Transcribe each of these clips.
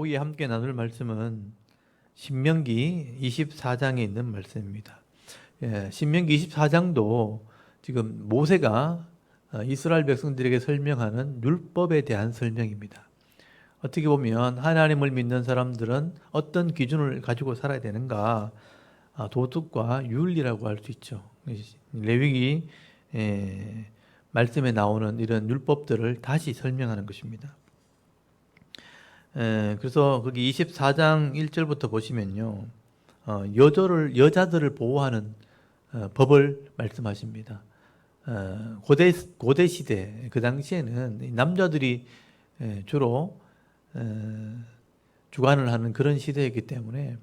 우리 함께 나눌 말씀은 신명기 24장에 있는 말씀입니다. 신명기 24장도 지금 모세가 이스라엘 백성들에게 설명하는 율법에 대한 설명입니다. 어떻게 보면 하나님을 믿는 사람들은 어떤 기준을 가지고 살아야 되는가, 도덕과 윤리라고 할 수 있죠. 레위기 말씀에 나오는 이런 율법들을 다시 설명하는 것입니다. 그래서 거기 24장 1절부터 보시면요, 여자들을 보호하는 법을 말씀하십니다. 고대 시대 그 당시에는 남자들이 주로 주관을 하는 그런 시대이기 때문에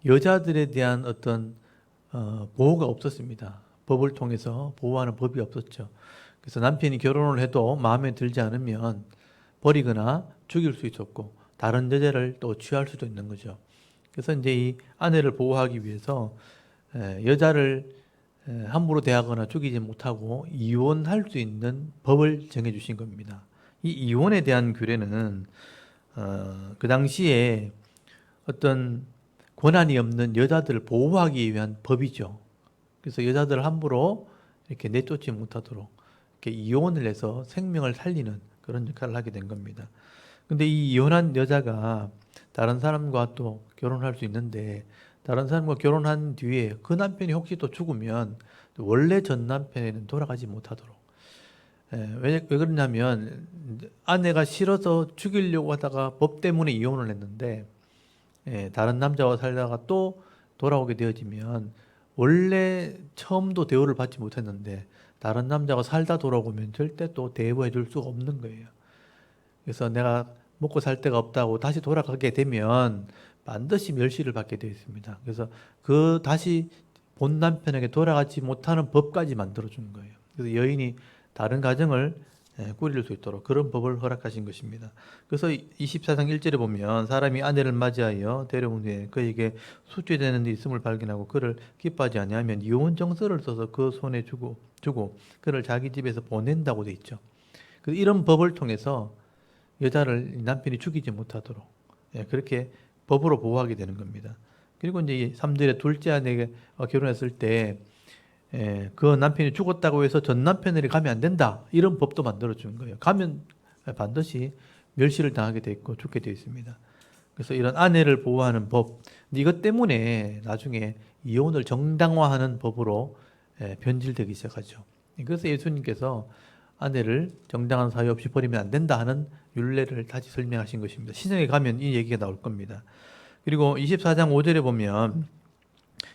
여자들에 대한 어떤 보호가 없었습니다. 법을 통해서 보호하는 법이 없었죠. 그래서 남편이 결혼을 해도 마음에 들지 않으면 버리거나 죽일 수 있었고 다른 여자를 또 취할 수도 있는 거죠. 그래서 이제 이 아내를 보호하기 위해서 여자를 함부로 대하거나 죽이지 못하고 이혼할 수 있는 법을 정해 주신 겁니다. 이 이혼에 대한 규례는 그 당시에 어떤 권한이 없는 여자들을 보호하기 위한 법이죠. 그래서 여자들을 함부로 이렇게 내쫓지 못하도록 이렇게 이혼을 해서 생명을 살리는 그런 역할을 하게 된 겁니다. 근데 이 이혼한 여자가 다른 사람과 또 결혼할 수 있는데 다른 사람과 결혼한 뒤에 그 남편이 혹시 또 죽으면 원래 전 남편에는 돌아가지 못하도록. 왜 그러냐면 아내가 싫어서 죽이려고 하다가 법 때문에 이혼을 했는데 다른 남자와 살다가 또 돌아오게 되어지면 원래 처음도 대우를 받지 못했는데 다른 남자가 살다 돌아오면 절대 또 대우해 줄 수가 없는 거예요. 그래서 내가 먹고 살 데가 없다고 다시 돌아가게 되면 반드시 멸시를 받게 되어 있습니다. 그래서 그 다시 본 남편에게 돌아가지 못하는 법까지 만들어 준 거예요. 그래서 여인이 다른 가정을 꾸릴 수 있도록 그런 법을 허락하신 것입니다. 그래서 24장 1절에 보면 사람이 아내를 맞이하여 데려온 후에 그에게 숙제되는 데 있음을 발견하고 그를 기뻐하지 아니하면 이혼 정서를 써서 그 손에 주고 그를 자기 집에서 보낸다고 돼 있죠. 그래서 이런 법을 통해서 여자를 남편이 죽이지 못하도록 그렇게 법으로 보호하게 되는 겁니다. 그리고 이제 3절에 둘째 아내에게 결혼했을 때 그 남편이 죽었다고 해서 전 남편에게 가면 안 된다. 이런 법도 만들어준 거예요. 가면 반드시 멸시를 당하게 돼 있고 죽게 되어 있습니다. 그래서 이런 아내를 보호하는 법, 이것 때문에 나중에 이혼을 정당화하는 법으로 변질되기 시작하죠. 그래서 예수님께서 아내를 정당한 사유 없이 버리면 안 된다 하는 율례를 다시 설명하신 것입니다. 신약에 가면 이 얘기가 나올 겁니다. 그리고 24장 5절에 보면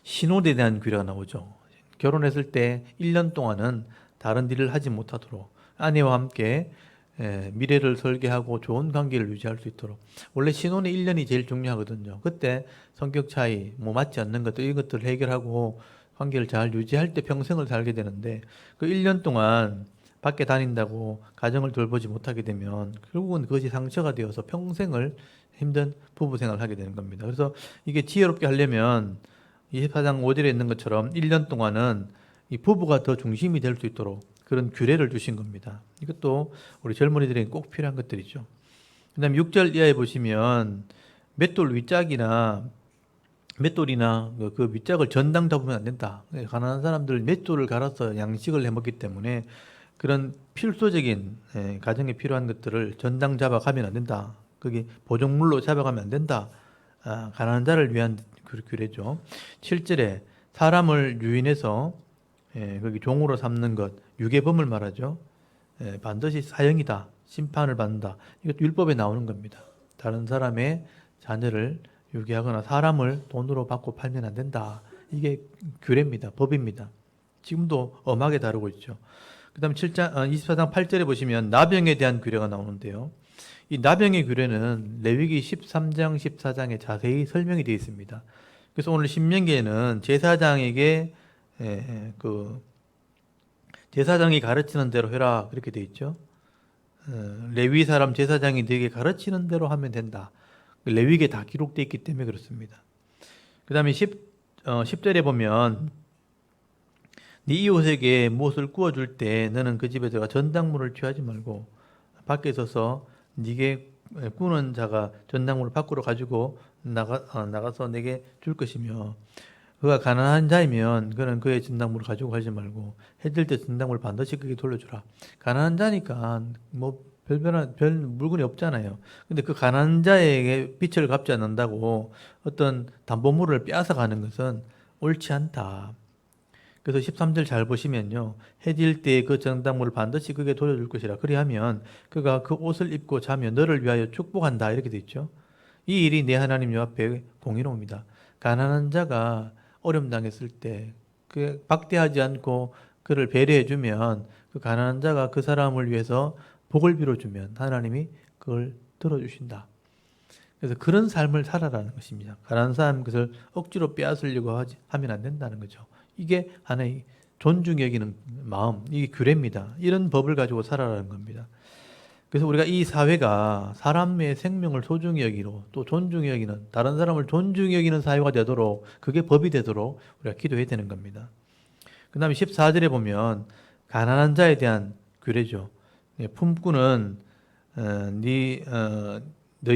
신혼에 대한 규례가 나오죠. 결혼했을 때 1년 동안은 다른 일을 하지 못하도록 아내와 함께 미래를 설계하고 좋은 관계를 유지할 수 있도록. 원래 신혼의 1년이 제일 중요하거든요. 그때 성격 차이, 맞지 않는 것들, 이것들을 해결하고 관계를 잘 유지할 때 평생을 살게 되는데 그 1년 동안 밖에 다닌다고 가정을 돌보지 못하게 되면 결국은 그것이 상처가 되어서 평생을 힘든 부부 생활을 하게 되는 겁니다. 그래서 이게 지혜롭게 하려면 24장 5절에 있는 것처럼 1년 동안은 이 부부가 더 중심이 될 수 있도록 그런 규례를 주신 겁니다. 이것도 우리 젊은이들에게 꼭 필요한 것들이죠. 그 다음에 6절 이하에 보시면 맷돌 윗짝이나 맷돌이나 그 윗짝을 전당 잡으면 안 된다. 가난한 사람들 맷돌을 갈아서 양식을 해먹기 때문에 그런 필수적인 가정에 필요한 것들을 전당 잡아가면 안 된다. 거기 보정물로 잡아가면 안 된다. 가난한 자를 위한 규례죠. 7절에 사람을 유인해서 거기 종으로 삼는 것, 유괴범을 말하죠. 반드시 사형이다. 심판을 받는다. 이것도 율법에 나오는 겁니다. 다른 사람의 자녀를 유괴하거나 사람을 돈으로 받고 팔면 안 된다. 이게 규례입니다. 법입니다. 지금도 엄하게 다루고 있죠. 그 다음에 24장 8절에 보시면 나병에 대한 규례가 나오는데요. 이 나병의 규례는 레위기 13장, 14장에 자세히 설명이 되어 있습니다. 그래서 오늘 신명기에는 제사장에게 제사장이 가르치는 대로 해라 그렇게 되어 있죠. 레위 사람 제사장이 너에게 가르치는 대로 하면 된다. 레위기에 다 기록되어 있기 때문에 그렇습니다. 그 다음에 10절에 보면 네 이웃에게 무엇을 구워줄 때 너는 그 집에 들어가 전당물을 취하지 말고 밖에 서서 네게 꾸는 자가 전당물을 밖으로 가지고 나가서 내게 줄 것이며 그가 가난한 자이면 그는 그의 전당물을 가지고 가지 말고 해질 때 전당물을 반드시 그에게 돌려주라. 가난한 자니까 뭐 별 물건이 없잖아요. 근데 그 가난한 자에게 빚을 갚지 않는다고 어떤 담보물을 빼앗아 가는 것은 옳지 않다. 그래서 13절 잘 보시면요. 해질 때 그 전당물을 반드시 그에게 돌려줄 것이라. 그리하면 그가 그 옷을 입고 자며 너를 위하여 축복한다. 이렇게 돼 있죠. 이 일이 내 하나님 여 앞에 공의로움이다. 가난한 자가 어려움 당했을 때 그 박대하지 않고 그를 배려해 주면 그 가난한 자가 그 사람을 위해서 복을 빌어 주면 하나님이 그걸 들어주신다. 그래서 그런 삶을 살아라는 것입니다. 가난한 사람 그것을 억지로 빼앗으려고 하면 안 된다는 거죠. 이게 하나의 존중 여기는 마음, 이게 규례입니다. 이런 법을 가지고 살아라는 겁니다. 그래서 우리가 이 사회가 사람의 생명을 소중히 여기로 또 존중히 여기는 다른 사람을 존중히 여기는 사회가 되도록 그게 법이 되도록 우리가 기도해야 되는 겁니다. 그 다음에 14절에 보면 가난한 자에 대한 규례죠. 품꾼은 너희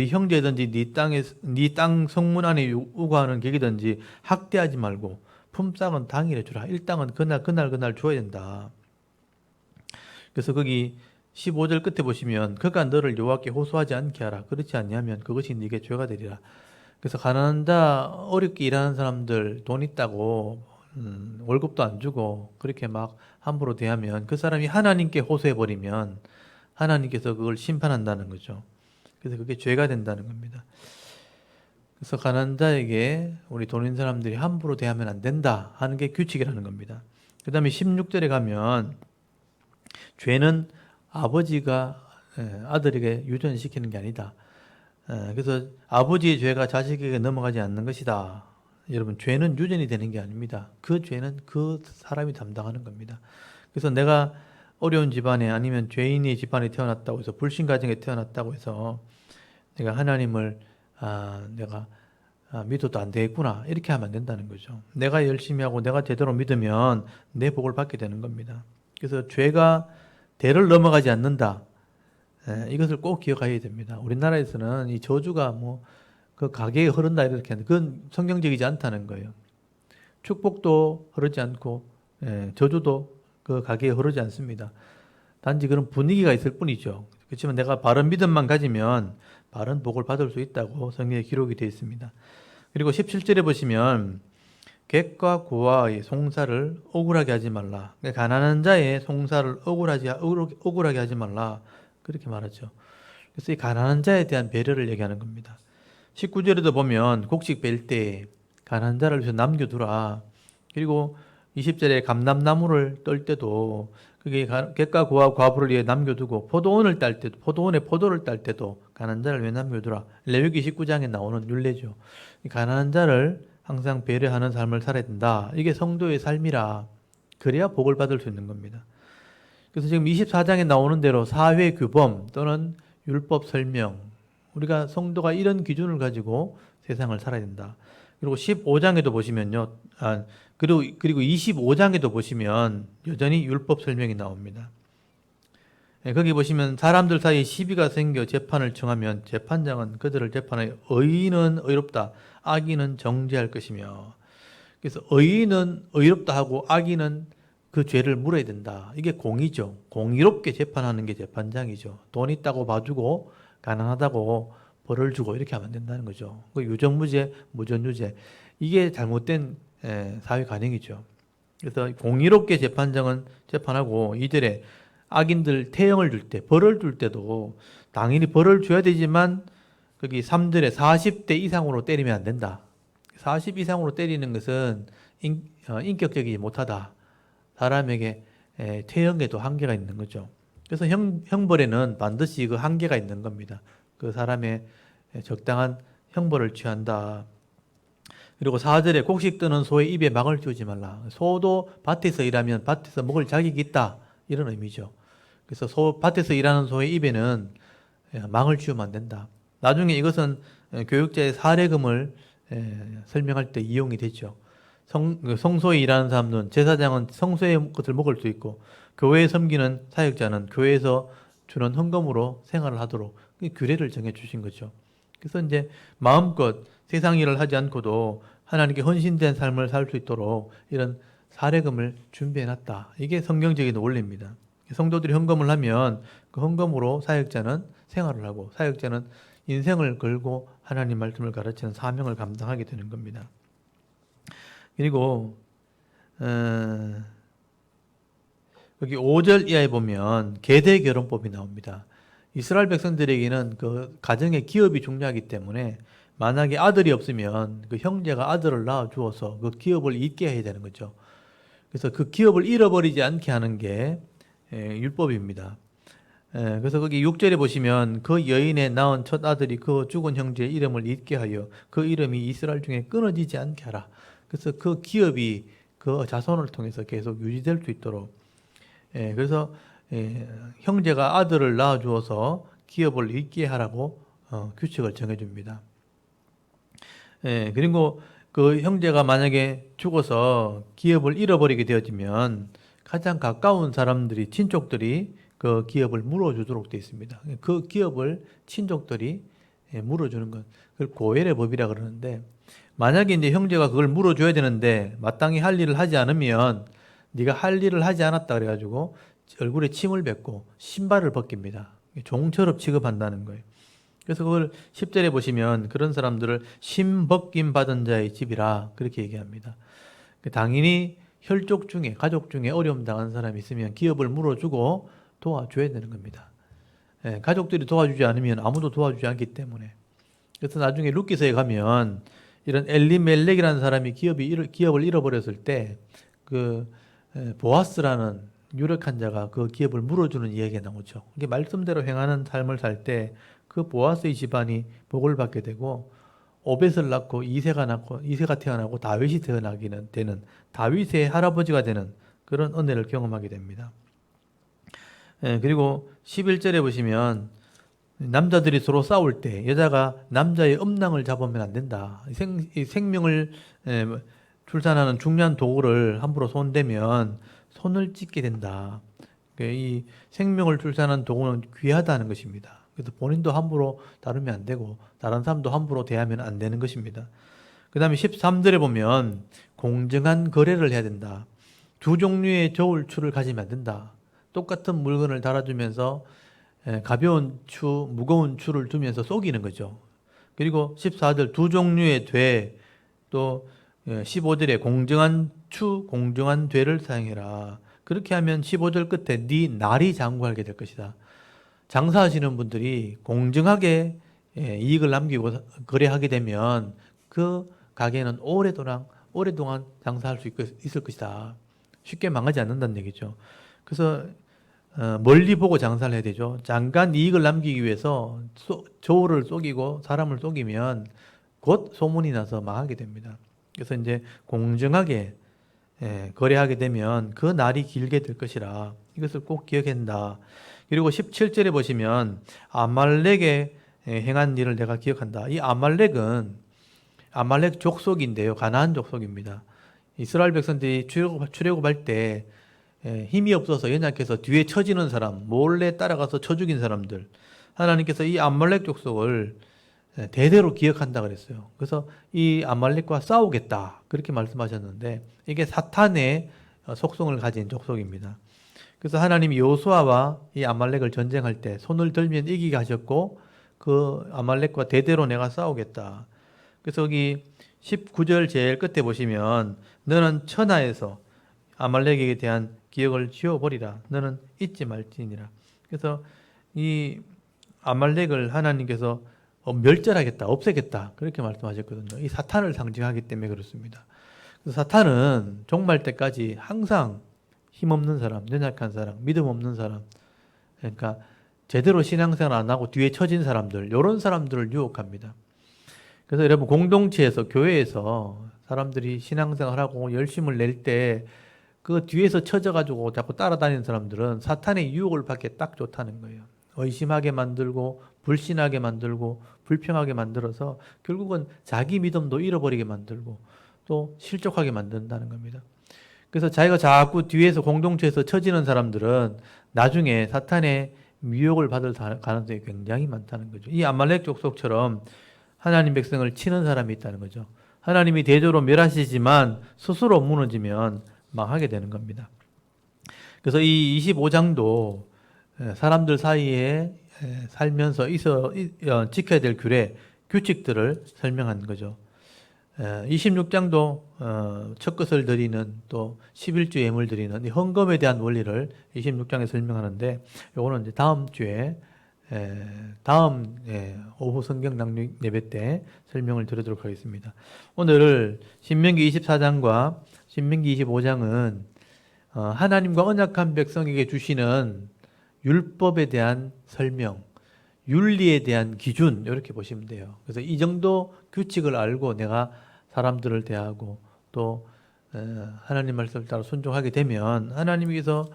형제든지 네 땅 성문 안에 우거하는 객이든지 학대하지 말고 품삯은 당일에 주라. 일당은 그날 줘야 된다. 그래서 거기 15절 끝에 보시면 그가 너를 여호와께 호소하지 않게 하라. 그렇지 않냐면 그것이 네게 죄가 되리라. 그래서 가난한 자 어렵게 일하는 사람들 돈 있다고 월급도 안 주고 그렇게 막 함부로 대하면 그 사람이 하나님께 호소해 버리면 하나님께서 그걸 심판한다는 거죠. 그래서 그게 죄가 된다는 겁니다. 그래서 가난한 자에게 우리 돈 있는 사람들이 함부로 대하면 안 된다 하는 게 규칙이라는 겁니다. 그 다음에 16절에 가면 죄는 아버지가 아들에게 유전시키는 게 아니다. 그래서 아버지의 죄가 자식에게 넘어가지 않는 것이다. 여러분, 죄는 유전이 되는 게 아닙니다. 그 죄는 그 사람이 담당하는 겁니다. 그래서 내가 어려운 집안에 아니면 죄인의 집안에 태어났다고 해서 불신 가정에 태어났다고 해서 내가 하나님을 내가 믿어도 안 되겠구나 이렇게 하면 안 된다는 거죠. 내가 열심히 하고 내가 제대로 믿으면 내 복을 받게 되는 겁니다. 그래서 죄가 대를 넘어가지 않는다. 이것을 꼭 기억해야 됩니다. 우리나라에서는 이 저주가 뭐 그 가게에 흐른다 이렇게 하는데 그건 성경적이지 않다는 거예요. 축복도 흐르지 않고 저주도 그 가게에 흐르지 않습니다. 단지 그런 분위기가 있을 뿐이죠. 그렇지만 내가 바른 믿음만 가지면 바른 복을 받을 수 있다고 성경에 기록이 되어 있습니다. 그리고 17절에 보시면 객과 고아의 송사를 억울하게 하지 말라. 가난한 자의 송사를 억울하게 하지 말라. 그렇게 말하죠. 그래서 이 가난한 자에 대한 배려를 얘기하는 겁니다. 19절에도 보면 곡식 뺄 때 가난한 자를 위해서 남겨두라. 그리고 20절에 감람나무를 떨 때도 그게 객과 고아 과부를 위해 남겨두고 포도원을 딸 때도 포도원에 포도를 딸 때도 가난한 자를 위해 남겨두라. 레위기 19장에 나오는 율례죠. 가난한 자를 항상 배려하는 삶을 살아야 된다. 이게 성도의 삶이라. 그래야 복을 받을 수 있는 겁니다. 그래서 지금 24장에 나오는 대로 사회 규범 또는 율법 설명, 우리가 성도가 이런 기준을 가지고 세상을 살아야 된다. 그리고 15장에도 보시면요. 그리고 25장에도 보시면 여전히 율법 설명이 나옵니다. 거기 보시면 사람들 사이에 시비가 생겨 재판을 청하면 재판장은 그들을 재판하여 의인은 의롭다, 악인은 정죄할 것이며, 그래서 의인은 의롭다 하고 악인은 그 죄를 물어야 된다. 이게 공의죠. 공의롭게 재판하는 게 재판장이죠. 돈 있다고 봐주고 가난하다고 벌을 주고 이렇게 하면 안 된다는 거죠. 그 유정무죄, 무전유죄, 이게 잘못된 사회 관행이죠. 그래서 공의롭게 재판장은 재판하고 이들의 악인들 태형을 줄 때, 벌을 줄 때도 당연히 벌을 줘야 되지만 거기 3절에 40대 이상으로 때리면 안 된다. 40 이상으로 때리는 것은 인격적이지 못하다. 사람에게 태형에도 한계가 있는 거죠. 그래서 형벌에는 반드시 그 한계가 있는 겁니다. 그 사람의 적당한 형벌을 취한다. 그리고 4절에 곡식 뜨는 소의 입에 막을 씌우지 말라. 소도 밭에서 일하면 밭에서 먹을 자격이 있다. 이런 의미죠. 그래서 밭에서 일하는 소의 입에는 망을 씌우면 안 된다. 나중에 이것은 교육자의 사례금을 설명할 때 이용이 되죠. 성소에 일하는 사람들은 제사장은 성소의 것을 먹을 수 있고 교회에 섬기는 사역자는 교회에서 주는 헌금으로 생활을 하도록 그 규례를 정해 주신 거죠. 그래서 이제 마음껏 세상 일을 하지 않고도 하나님께 헌신된 삶을 살 수 있도록 이런 사례금을 준비해 놨다. 이게 성경적인 원리입니다. 성도들이 헌금을 하면 그 헌금으로 사역자는 생활을 하고 사역자는 인생을 걸고 하나님 말씀을 가르치는 사명을 감당하게 되는 겁니다. 그리고 여기 5절 이하에 보면 계대 결혼법이 나옵니다. 이스라엘 백성들에게는 그 가정의 기업이 중요하기 때문에 만약에 아들이 없으면 그 형제가 아들을 낳아 주어서 그 기업을 잇게 해야 되는 거죠. 그래서 그 기업을 잃어버리지 않게 하는 게 율법입니다. 그래서 거기 6절에 보시면 그 여인의 낳은 첫 아들이 그 죽은 형제의 이름을 잇게 하여 그 이름이 이스라엘 중에 끊어지지 않게 하라. 그래서 그 기업이 그 자손을 통해서 계속 유지될 수 있도록 그래서 형제가 아들을 낳아 주어서 기업을 잇게 하라고 규칙을 정해줍니다. 그리고 그 형제가 만약에 죽어서 기업을 잃어버리게 되어지면 가장 가까운 사람들이 친족들이 그 기업을 물어주도록 되어 있습니다. 그 기업을 친족들이 물어주는 것, 그걸 고엘의 법이라 그러는데 만약에 이제 형제가 그걸 물어줘야 되는데 마땅히 할 일을 하지 않으면 네가 할 일을 하지 않았다 그래가지고 얼굴에 침을 뱉고 신발을 벗깁니다. 종처럼 취급한다는 거예요. 그래서 그걸 10절에 보시면 그런 사람들을 신벗김 받은 자의 집이라 그렇게 얘기합니다. 당연히 혈족 중에 가족 중에 어려움 당한 사람이 있으면 기업을 물어주고 도와줘야 되는 겁니다. 가족들이 도와주지 않으면 아무도 도와주지 않기 때문에. 그래서 나중에 룻기서에 가면 이런 엘리멜렉이라는 사람이 기업을 잃어버렸을 때 그 보아스라는 유력한 자가 그 기업을 물어주는 이야기가 나오죠. 이게 말씀대로 행하는 삶을 살 때 그 보아스의 집안이 복을 받게 되고 오벳을 낳고 이새가 태어나고 다윗이 태어나기는 되는 다윗의 할아버지가 되는 그런 은혜를 경험하게 됩니다. 그리고 11절에 보시면 남자들이 서로 싸울 때 여자가 남자의 음낭을 잡으면 안 된다. 생명을 출산하는 중요한 도구를 함부로 손대면 손을 찢게 된다. 이 생명을 출산하는 도구는 귀하다는 것입니다. 그래서 본인도 함부로 다루면 안 되고 다른 사람도 함부로 대하면 안 되는 것입니다. 그 다음에 13절에 보면 공정한 거래를 해야 된다. 두 종류의 저울추를 가지면 안 된다. 똑같은 물건을 달아주면서 가벼운 추, 무거운 추를 두면서 속이는 거죠. 그리고 14절 두 종류의 돼, 또 15절에 공정한 추, 공정한 돼를 사용해라. 그렇게 하면 15절 끝에 네 날이 장구하게 될 것이다. 장사하시는 분들이 공정하게 이익을 남기고 거래하게 되면 그 가게는 오래동안 장사할 수 있을 것이다. 쉽게 망하지 않는다는 얘기죠. 그래서 멀리 보고 장사를 해야 되죠. 잠깐 이익을 남기기 위해서 저울을 속이고 사람을 속이면 곧 소문이 나서 망하게 됩니다. 그래서 이제 공정하게 거래하게 되면 그 날이 길게 될 것이라 이것을 꼭 기억한다. 그리고 17절에 보시면 아말렉에 행한 일을 내가 기억한다. 이 아말렉은 아말렉 족속인데요. 가나안 족속입니다. 이스라엘 백성들이 출애굽할 때 힘이 없어서 연약해서 뒤에 쳐지는 사람, 몰래 따라가서 쳐 죽인 사람들, 하나님께서 이 아말렉 족속을 대대로 기억한다 그랬어요. 그래서 이 아말렉과 싸우겠다 그렇게 말씀하셨는데 이게 사탄의 속성을 가진 족속입니다. 그래서 하나님이 여호수아와 이 아말렉을 전쟁할 때 손을 들면 이기게 하셨고 그 아말렉과 대대로 내가 싸우겠다. 그래서 여기 19절 제일 끝에 보시면 너는 천하에서 아말렉에 대한 기억을 지워버리라. 너는 잊지 말지니라. 그래서 이 아말렉을 하나님께서 멸절하겠다, 없애겠다 그렇게 말씀하셨거든요. 이 사탄을 상징하기 때문에 그렇습니다. 그래서 사탄은 종말 때까지 항상 힘없는 사람, 연약한 사람, 믿음 없는 사람, 그러니까 제대로 신앙생활 안 하고 뒤에 처진 사람들, 이런 사람들을 유혹합니다. 그래서 여러분 공동체에서 교회에서 사람들이 신앙생활하고 열심을 낼 때 그 뒤에서 처져가지고 자꾸 따라다니는 사람들은 사탄의 유혹을 받기 딱 좋다는 거예요. 의심하게 만들고 불신하게 만들고 불평하게 만들어서 결국은 자기 믿음도 잃어버리게 만들고 또 실족하게 만든다는 겁니다. 그래서 자기가 자꾸 뒤에서 공동체에서 처지는 사람들은 나중에 사탄의 미혹을 받을 가능성이 굉장히 많다는 거죠. 이 아말렉 족속처럼 하나님 백성을 치는 사람이 있다는 거죠. 하나님이 대조로 멸하시지만 스스로 무너지면 망하게 되는 겁니다. 그래서 이 25장도 사람들 사이에 살면서 지켜야 될 규례, 규칙들을 설명한 거죠. 26장도 첫 것을 드리는 또 11주 예물 드리는 이 헌금에 대한 원리를 26장에 설명하는데 요거는 이제 다음 주에 다음 오후 성경 낭독 예배 때 설명을 드리도록 하겠습니다. 오늘 신명기 24장과 신명기 25장은 하나님과 언약한 백성에게 주시는 율법에 대한 설명, 윤리에 대한 기준 이렇게 보시면 돼요. 그래서 이 정도 규칙을 알고 내가 사람들을 대하고 또 하나님 말씀을 따라 순종하게 되면 하나님께서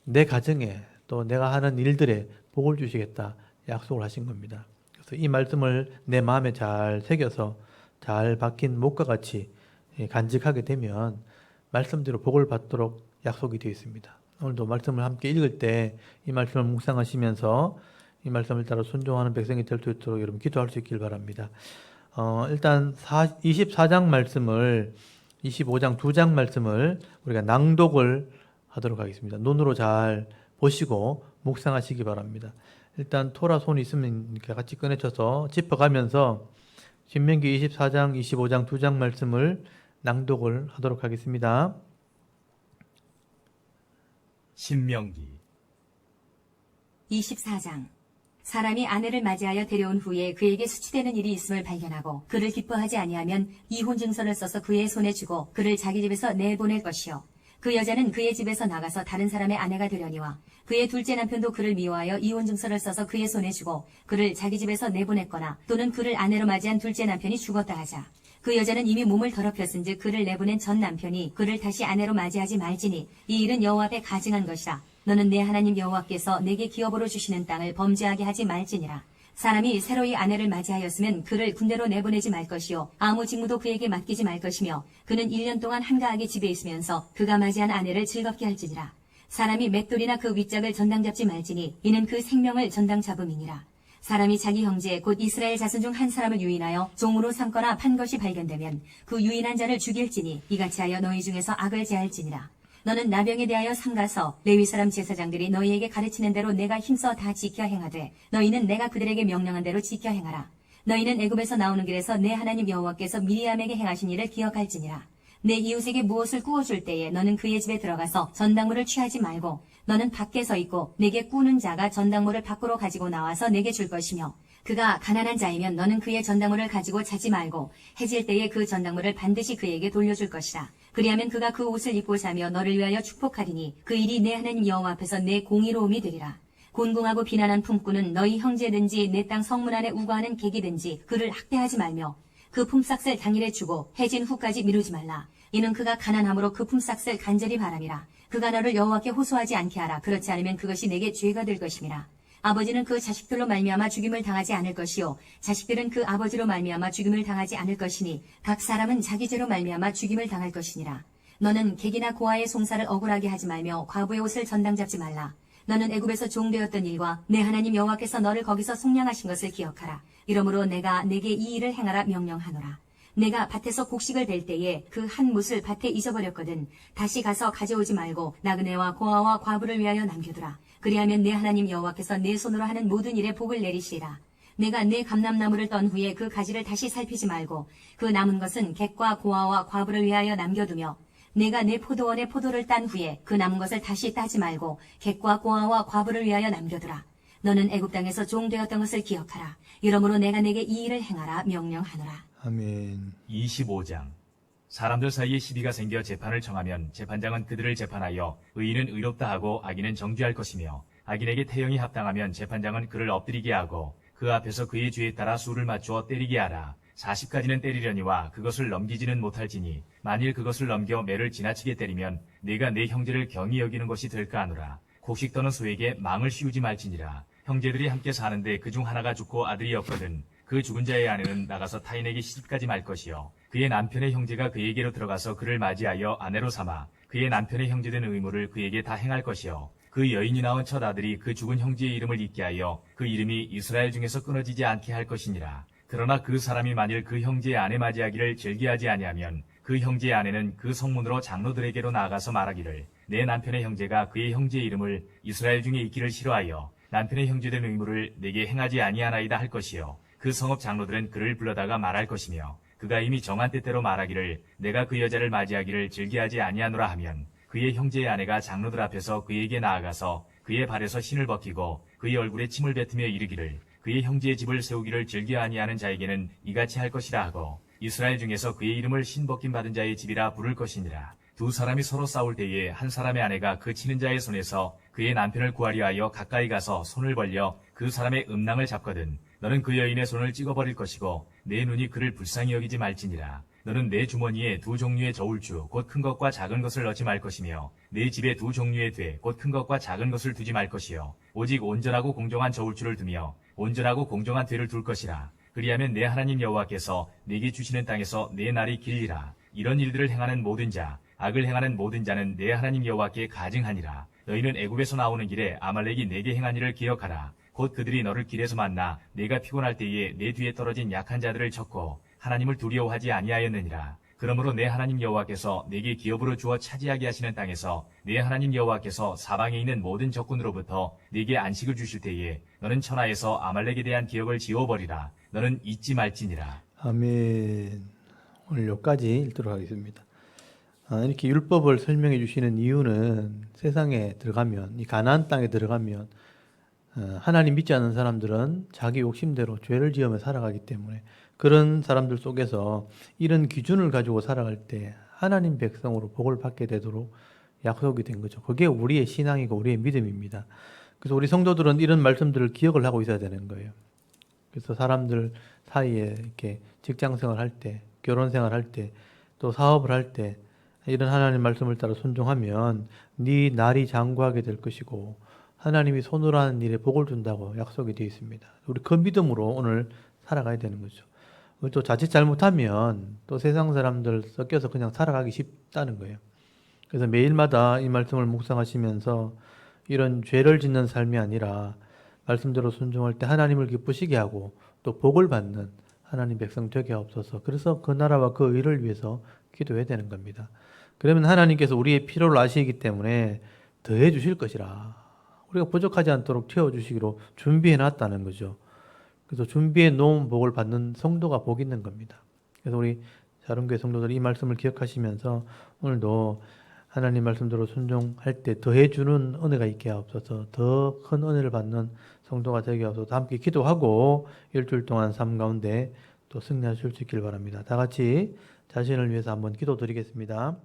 내 가정에 또 내가 하는 일들에 복을 주시겠다 약속을 하신 겁니다. 그래서 이 말씀을 내 마음에 잘 새겨서 잘 박힌 목과 같이 간직하게 되면 말씀대로 복을 받도록 약속이 되어 있습니다. 오늘도 말씀을 함께 읽을 때 이 말씀을 묵상하시면서 이 말씀을 따라 순종하는 백성이 될 수 있도록 여러분 기도할 수 있길 바랍니다. 일단 24장 말씀을 25장 2장 말씀을 우리가 낭독을 하도록 하겠습니다. 눈으로 잘 보시고 묵상하시기 바랍니다. 일단 토라 손이 있으면 이렇게 같이 꺼내쳐서 짚어가면서 신명기 24장 25장 2장 말씀을 낭독을 하도록 하겠습니다. 신명기 24장. 사람이 아내를 맞이하여 데려온 후에 그에게 수치되는 일이 있음을 발견하고 그를 기뻐하지 아니하면 이혼 증서를 써서 그의 손에 주고 그를 자기 집에서 내보낼 것이요. 그 여자는 그의 집에서 나가서 다른 사람의 아내가 되려니와 그의 둘째 남편도 그를 미워하여 이혼 증서를 써서 그의 손에 주고 그를 자기 집에서 내보냈거나 또는 그를 아내로 맞이한 둘째 남편이 죽었다 하자. 그 여자는 이미 몸을 더럽혔은즉 그를 내보낸 전 남편이 그를 다시 아내로 맞이하지 말지니 이 일은 여호와 앞에 가증한 것이라. 너는 내 하나님 여호와께서 내게 기업으로 주시는 땅을 범죄하게 하지 말지니라. 사람이 새로이 아내를 맞이하였으면 그를 군대로 내보내지 말 것이요 아무 직무도 그에게 맡기지 말 것이며 그는 1년 동안 한가하게 집에 있으면서 그가 맞이한 아내를 즐겁게 할지니라. 사람이 맷돌이나 그 윗짝을 전당 잡지 말지니 이는 그 생명을 전당 잡음이니라. 사람이 자기 형제 곧 이스라엘 자손 중 한 사람을 유인하여 종으로 삼거나 판 것이 발견되면 그 유인한 자를 죽일지니 이같이 하여 너희 중에서 악을 제할지니라. 너는 나병에 대하여 상가서 레위 사람 제사장들이 너희에게 가르치는 대로 내가 힘써 다 지켜 행하되 너희는 내가 그들에게 명령한 대로 지켜 행하라. 너희는 애굽에서 나오는 길에서 내 하나님 여호와께서 미리암에게 행하신 일을 기억할지니라. 내 이웃에게 무엇을 구워줄 때에 너는 그의 집에 들어가서 전당물을 취하지 말고 너는 밖에 서 있고 내게 꾸는 자가 전당물을 밖으로 가지고 나와서 내게 줄 것이며 그가 가난한 자이면 너는 그의 전당물을 가지고 자지 말고 해질 때에 그 전당물을 반드시 그에게 돌려줄 것이라. 그리하면 그가 그 옷을 입고 자며 너를 위하여 축복하리니 그 일이 내 하나님 여호와 앞에서 내 공의로움이 되리라. 곤궁하고 비난한 품꾼은 너희 형제든지 내 땅 성문 안에 우거하는 객이든지 그를 학대하지 말며 그 품삯을 당일에 주고 해진 후까지 미루지 말라. 이는 그가 가난함으로 그 품삯을 간절히 바람이라. 그가 너를 여호와께 호소하지 않게 하라. 그렇지 않으면 그것이 내게 죄가 될 것임이라. 아버지는 그 자식들로 말미암아 죽임을 당하지 않을 것이요 자식들은 그 아버지로 말미암아 죽임을 당하지 않을 것이니 각 사람은 자기 죄로 말미암아 죽임을 당할 것이니라. 너는 객이나 고아의 송사를 억울하게 하지 말며 과부의 옷을 전당 잡지 말라. 너는 애굽에서 종되었던 일과 내 하나님 여호와께서 너를 거기서 속량하신 것을 기억하라. 이러므로 내가 내게 이 일을 행하라 명령하노라. 내가 밭에서 곡식을 벨 때에 그 한 뭇을 밭에 잊어버렸거든 다시 가서 가져오지 말고 나그네와 고아와 과부를 위하여 남겨두라. 그리하면 내 하나님 여호와께서 내 손으로 하는 모든 일에 복을 내리시리라. 내가 내 감람나무를 떤 후에 그 가지를 다시 살피지 말고 그 남은 것은 객과 고아와 과부를 위하여 남겨두며 내가 내 포도원에 포도를 딴 후에 그 남은 것을 다시 따지 말고 객과 고아와 과부를 위하여 남겨두라. 너는 애굽 땅에서 종되었던 것을 기억하라. 이러므로 내가 내게 이 일을 행하라 명령하노라. 아멘. 25장 사람들 사이에 시비가 생겨 재판을 청하면 재판장은 그들을 재판하여 의인은 의롭다 하고 악인은 정죄할 것이며 악인에게 태형이 합당하면 재판장은 그를 엎드리게 하고 그 앞에서 그의 죄에 따라 수를 맞추어 때리게 하라. 40까지는 때리려니와 그것을 넘기지는 못할지니 만일 그것을 넘겨 매를 지나치게 때리면 네가 내 형제를 경히 여기는 것이 될까 하노라. 곡식 떠는 소에게 망을 씌우지 말지니라. 형제들이 함께 사는데 그중 하나가 죽고 아들이 없거든 그 죽은 자의 아내는 나가서 타인에게 시집가지 말 것이요 그의 남편의 형제가 그에게로 들어가서 그를 맞이하여 아내로 삼아 그의 남편의 형제된 의무를 그에게 다 행할 것이요 그 여인이 낳은 첫 아들이 그 죽은 형제의 이름을 잊게 하여 그 이름이 이스라엘 중에서 끊어지지 않게 할 것이니라. 그러나 그 사람이 만일 그 형제의 아내 맞이하기를 즐겨하지 아니하면 그 형제의 아내는 그 성문으로 장로들에게로 나아가서 말하기를 내 남편의 형제가 그의 형제의 이름을 이스라엘 중에 잊기를 싫어하여 남편의 형제된 의무를 내게 행하지 아니하나이다 할 것이요. 그 성읍 장로들은 그를 불러다가 말할 것이며 그가 이미 정한 때대로 말하기를 내가 그 여자를 맞이하기를 즐겨하지 아니하노라 하면 그의 형제의 아내가 장로들 앞에서 그에게 나아가서 그의 발에서 신을 벗기고 그의 얼굴에 침을 뱉으며 이르기를 그의 형제의 집을 세우기를 즐겨 아니하는 자에게는 이같이 할 것이라 하고 이스라엘 중에서 그의 이름을 신 벗김 받은 자의 집이라 부를 것이니라. 두 사람이 서로 싸울 때에 한 사람의 아내가 그 치는 자의 손에서 그의 남편을 구하려 하여 가까이 가서 손을 벌려 그 사람의 음낭을 잡거든 너는 그 여인의 손을 찍어버릴 것이고 내 눈이 그를 불쌍히 여기지 말지니라. 너는 내 주머니에 두 종류의 저울주 곧 큰 것과 작은 것을 넣지 말 것이며 내 집에 두 종류의 돼 곧 큰 것과 작은 것을 두지 말 것이요 오직 온전하고 공정한 저울주를 두며 온전하고 공정한 되를 둘 것이라. 그리하면 내 하나님 여호와께서 네게 주시는 땅에서 내 날이 길리라. 이런 일들을 행하는 모든 자 악을 행하는 모든 자는 내 하나님 여호와께 가증하니라. 너희는 애굽에서 나오는 길에 아말렉이 내게 행한 일을 기억하라. 곧 그들이 너를 길에서 만나 내가 피곤할 때에 내 뒤에 떨어진 약한 자들을 쳤고 하나님을 두려워하지 아니하였느니라. 그러므로 내 하나님 여호와께서 내게 기업으로 주어 차지하게 하시는 땅에서 내 하나님 여호와께서 사방에 있는 모든 적군으로부터 네게 안식을 주실 때에 너는 천하에서 아말렉에 대한 기억을 지워버리라. 너는 잊지 말지니라. 아멘. 오늘 여기까지 읽도록 하겠습니다. 이렇게 율법을 설명해 주시는 이유는 세상에 들어가면, 이 가나안 땅에 들어가면 하나님 믿지 않는 사람들은 자기 욕심대로 죄를 지으며 살아가기 때문에 그런 사람들 속에서 이런 기준을 가지고 살아갈 때 하나님 백성으로 복을 받게 되도록 약속이 된 거죠. 그게 우리의 신앙이고 우리의 믿음입니다. 그래서 우리 성도들은 이런 말씀들을 기억을 하고 있어야 되는 거예요. 그래서 사람들 사이에 이렇게 직장 생활할 때, 결혼 생활할 때, 또 사업을 할 때 이런 하나님 말씀을 따라 순종하면 네 날이 장구하게 될 것이고 하나님이 손으로 하는 일에 복을 준다고 약속이 되어 있습니다. 우리 그 믿음으로 오늘 살아가야 되는 거죠. 또 자칫 잘못하면 또 세상 사람들 섞여서 그냥 살아가기 쉽다는 거예요. 그래서 매일마다 이 말씀을 묵상하시면서 이런 죄를 짓는 삶이 아니라 말씀대로 순종할 때 하나님을 기쁘시게 하고 또 복을 받는 하나님 백성 되게 하옵소서. 그래서 그 나라와 그 의를 위해서 기도해야 되는 겁니다. 그러면 하나님께서 우리의 필요를 아시기 때문에 더해 주실 것이라. 우리가 부족하지 않도록 채워주시기로 준비해 놨다는 거죠. 그래서 준비해 놓은 복을 받는 성도가 복 있는 겁니다. 그래서 우리 자른교회 성도들 이 말씀을 기억하시면서 오늘도 하나님 말씀대로 순종할 때 더해주는 은혜가 있게 하옵소서. 더 큰 은혜를 받는 성도가 되게 하옵소서. 함께 기도하고 일주일 동안 삶 가운데 또 승리하실 수 있기를 바랍니다. 다 같이 자신을 위해서 한번 기도드리겠습니다.